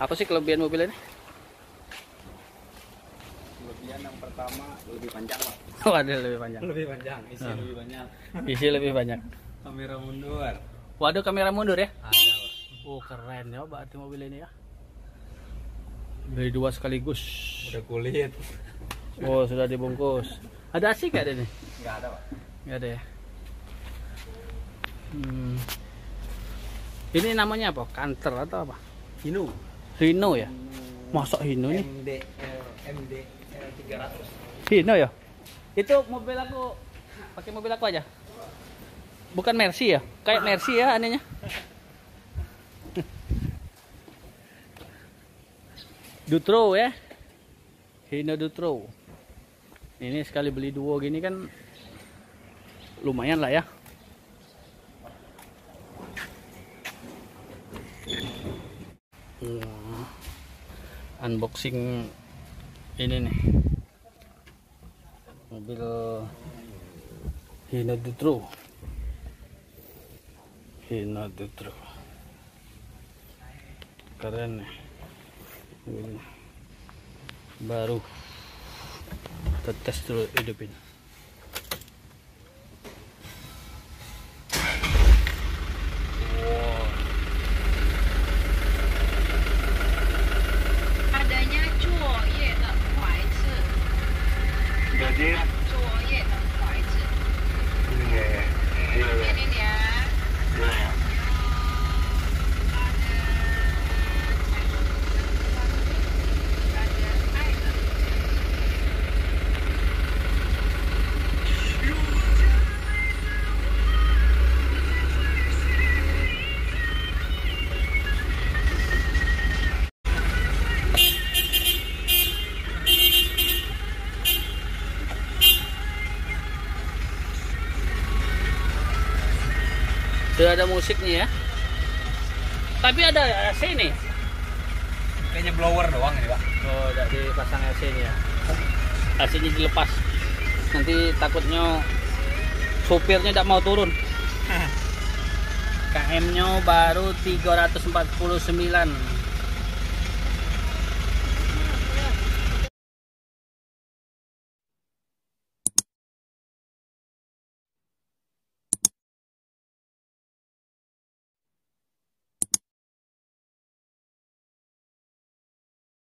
Apa sih kelebihan mobil ini? Kelebihan yang pertama lebih panjang, Pak. Oh, ada lebih panjang. Lebih panjang, isi lebih banyak. Isi lebih banyak. Kamera mundur. Waduh, kamera mundur ya? Ada, Pak. Oh, keren ya berarti mobil ini ya. Beli dua sekaligus. Udah kulit. Oh, sudah dibungkus. Ada AC nggak ada nih? Enggak ada, Pak. Nggak ada ya. Ini namanya apa? Canter atau apa? Hino. Hino ya? Masuk Hino nih? MD 300. Hino ya? Itu mobil aku, pakai mobil aku aja. Bukan Mercy ya? Kayak Mercy ya anehnya. Dutro ya? Hino Dutro. Ini sekali beli duo gini kan lumayan lah ya. Unboxing ini nih mobil Hino Dutro. Hino Dutro keren nih, ini baru kita tes dulu hidupin. Sudah ada musiknya ya. Tapi ada AC nih. Kayaknya blower doang ini, Pak. Oh, udah dipasang AC-nya. AC-nya dilepas. Nanti takutnya supirnya tidak mau turun. KM-nya baru 349.